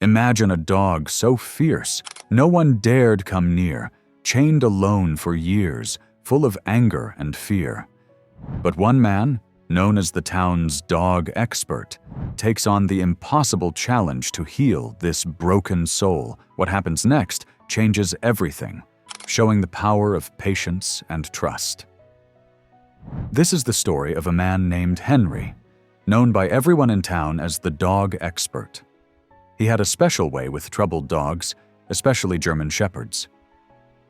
Imagine a dog so fierce, no one dared come near, chained alone for years, full of anger and fear. But one man, known as the town's dog expert, takes on the impossible challenge to heal this broken soul. What happens next changes everything, showing the power of patience and trust. This is the story of a man named Henry, known by everyone in town as the dog expert. He had a special way with troubled dogs, especially German shepherds.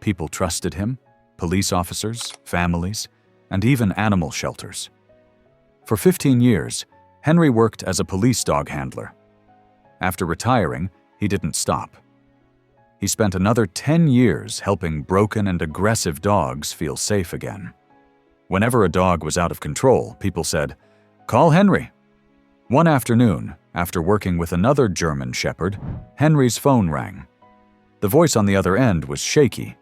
People trusted him, police officers, families, and even animal shelters. For 15 years, Henry worked as a police dog handler. After retiring, he didn't stop. He spent another 10 years helping broken and aggressive dogs feel safe again. Whenever a dog was out of control, people said, "Call Henry." One afternoon, after working with another German shepherd, Henry's phone rang. The voice on the other end was shaky.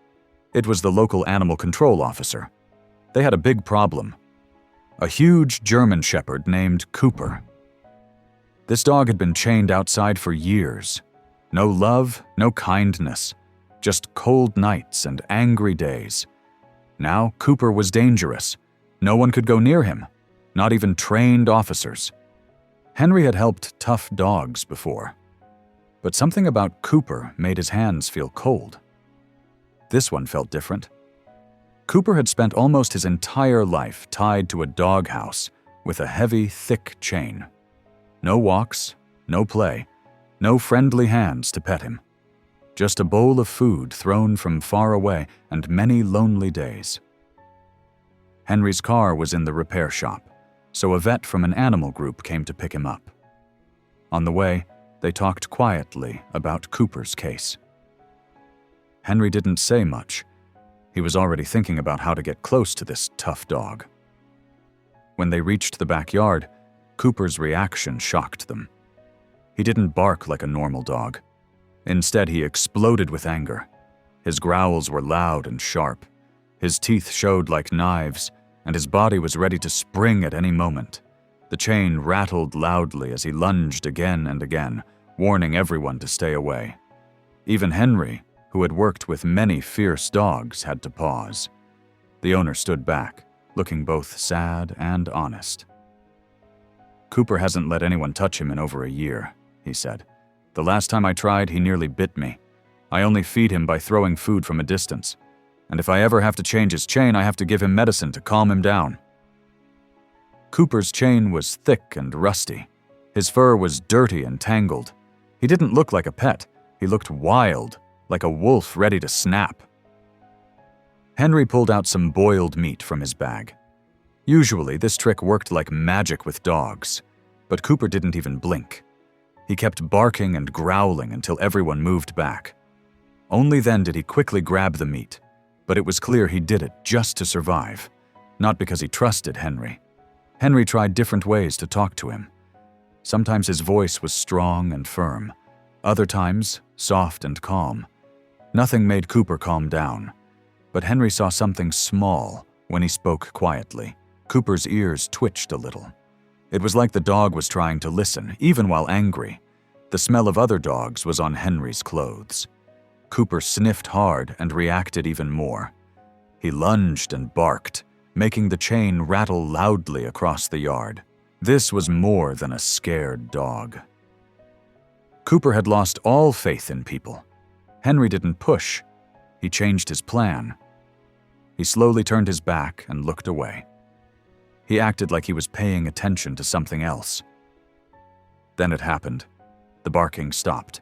It was the local animal control officer. They had a big problem. A huge German shepherd named Cooper. This dog had been chained outside for years. No love, no kindness, just cold nights and angry days. Now Cooper was dangerous. No one could go near him, not even trained officers. Henry had helped tough dogs before, but something about Cooper made his hands feel cold. This one felt different. Cooper had spent almost his entire life tied to a doghouse with a heavy, thick chain. No walks, no play, no friendly hands to pet him. Just a bowl of food thrown from far away and many lonely days. Henry's car was in the repair shop, so a vet from an animal group came to pick him up. On the way, they talked quietly about Cooper's case. Henry didn't say much. He was already thinking about how to get close to this tough dog. When they reached the backyard, Cooper's reaction shocked them. He didn't bark like a normal dog. Instead, he exploded with anger. His growls were loud and sharp. His teeth showed like knives, and his body was ready to spring at any moment. The chain rattled loudly as he lunged again and again, warning everyone to stay away. Even Henry, who had worked with many fierce dogs, had to pause. The owner stood back, looking both sad and honest. "Cooper hasn't let anyone touch him in over a year," he said. "The last time I tried, he nearly bit me. I only feed him by throwing food from a distance. And if I ever have to change his chain, I have to give him medicine to calm him down." Cooper's chain was thick and rusty. His fur was dirty and tangled. He didn't look like a pet. He looked wild, like a wolf ready to snap. Henry pulled out some boiled meat from his bag. Usually, this trick worked like magic with dogs, but Cooper didn't even blink. He kept barking and growling until everyone moved back. Only then did he quickly grab the meat, but it was clear he did it just to survive, not because he trusted Henry. Henry tried different ways to talk to him. Sometimes his voice was strong and firm, other times soft and calm. Nothing made Cooper calm down, but Henry saw something small when he spoke quietly. Cooper's ears twitched a little. It was like the dog was trying to listen, even while angry. The smell of other dogs was on Henry's clothes. Cooper sniffed hard and reacted even more. He lunged and barked, making the chain rattle loudly across the yard. This was more than a scared dog. Cooper had lost all faith in people. Henry didn't push. He changed his plan. He slowly turned his back and looked away. He acted like he was paying attention to something else. Then it happened. The barking stopped.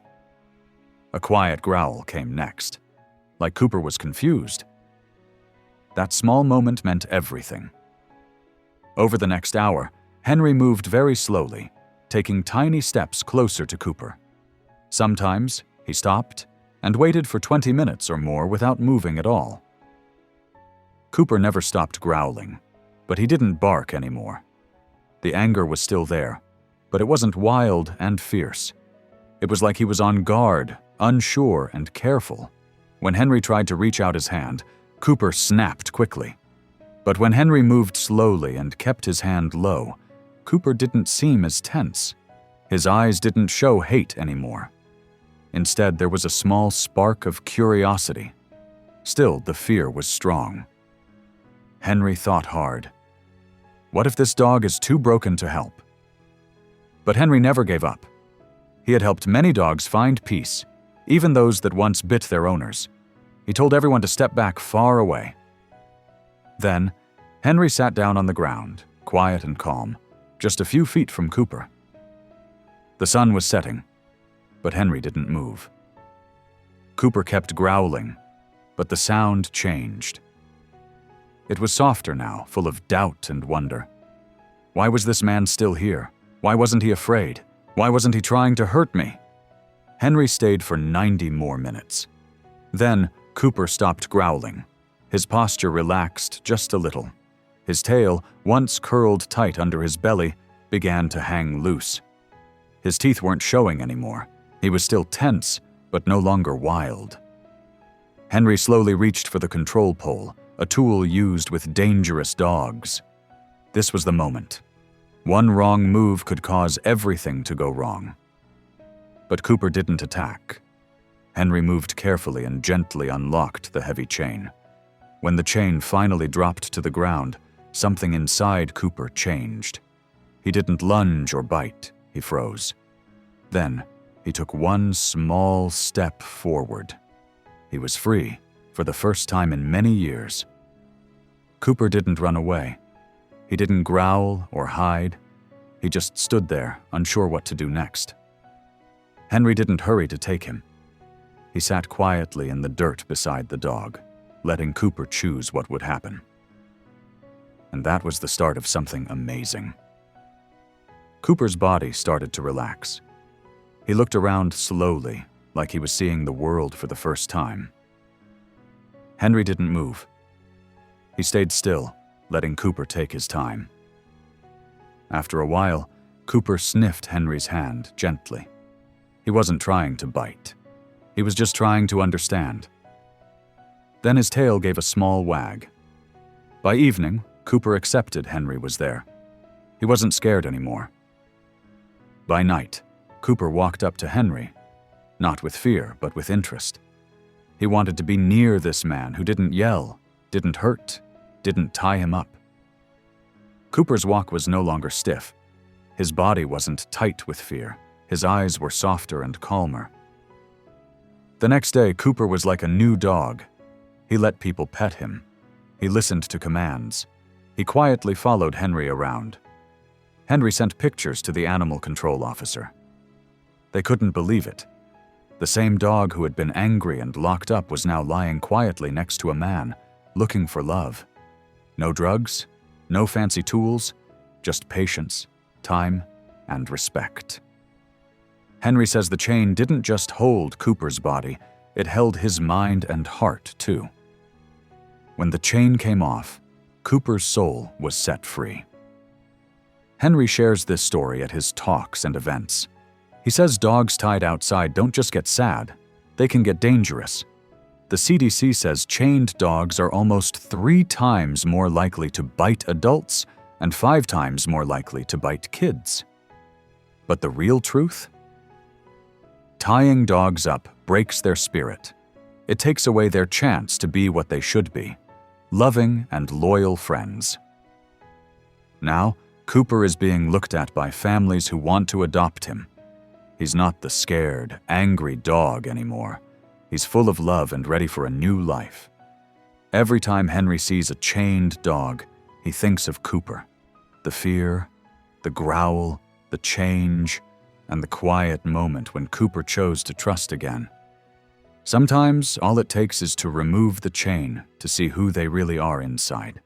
A quiet growl came next, like Cooper was confused. That small moment meant everything. Over the next hour, Henry moved very slowly, taking tiny steps closer to Cooper. Sometimes he stopped and waited for 20 minutes or more without moving at all. Cooper never stopped growling, but he didn't bark anymore. The anger was still there, but it wasn't wild and fierce. It was like he was on guard, unsure and careful. When Henry tried to reach out his hand, Cooper snapped quickly. But when Henry moved slowly and kept his hand low, Cooper didn't seem as tense. His eyes didn't show hate anymore. Instead, there was a small spark of curiosity. Still, the fear was strong. Henry thought hard. What if this dog is too broken to help? But Henry never gave up. He had helped many dogs find peace, even those that once bit their owners. He told everyone to step back far away. Then, Henry sat down on the ground, quiet and calm, just a few feet from Cooper. The sun was setting, but Henry didn't move. Cooper kept growling, but the sound changed. It was softer now, full of doubt and wonder. Why was this man still here? Why wasn't he afraid? Why wasn't he trying to hurt me? Henry stayed for 90 more minutes. Then, Cooper stopped growling. His posture relaxed just a little. His tail, once curled tight under his belly, began to hang loose. His teeth weren't showing anymore. He was still tense, but no longer wild. Henry slowly reached for the control pole, a tool used with dangerous dogs. This was the moment. One wrong move could cause everything to go wrong. But Cooper didn't attack. Henry moved carefully and gently unlocked the heavy chain. When the chain finally dropped to the ground, something inside Cooper changed. He didn't lunge or bite, he froze. Then, he took one small step forward. He was free, for the first time in many years. Cooper didn't run away. He didn't growl or hide. He just stood there, unsure what to do next. Henry didn't hurry to take him. He sat quietly in the dirt beside the dog, letting Cooper choose what would happen. And that was the start of something amazing. Cooper's body started to relax. He looked around slowly, like he was seeing the world for the first time. Henry didn't move. He stayed still, letting Cooper take his time. After a while, Cooper sniffed Henry's hand gently. He wasn't trying to bite. He was just trying to understand. Then his tail gave a small wag. By evening, Cooper accepted Henry was there. He wasn't scared anymore. By night, Cooper walked up to Henry, not with fear, but with interest. He wanted to be near this man who didn't yell, didn't hurt, didn't tie him up. Cooper's walk was no longer stiff. His body wasn't tight with fear. His eyes were softer and calmer. The next day, Cooper was like a new dog. He let people pet him. He listened to commands. He quietly followed Henry around. Henry sent pictures to the animal control officer. They couldn't believe it. The same dog who had been angry and locked up was now lying quietly next to a man, looking for love. No drugs, no fancy tools, just patience, time, and respect. Henry says the chain didn't just hold Cooper's body, it held his mind and heart too. When the chain came off, Cooper's soul was set free. Henry shares this story at his talks and events. He says dogs tied outside don't just get sad, they can get dangerous. The CDC says chained dogs are almost 3 times more likely to bite adults and 5 times more likely to bite kids. But the real truth? Tying dogs up breaks their spirit. It takes away their chance to be what they should be, loving and loyal friends. Now, Cooper is being looked at by families who want to adopt him. He's not the scared, angry dog anymore. He's full of love and ready for a new life. Every time Henry sees a chained dog, he thinks of Cooper. The fear, the growl, the change, and the quiet moment when Cooper chose to trust again. Sometimes all it takes is to remove the chain to see who they really are inside.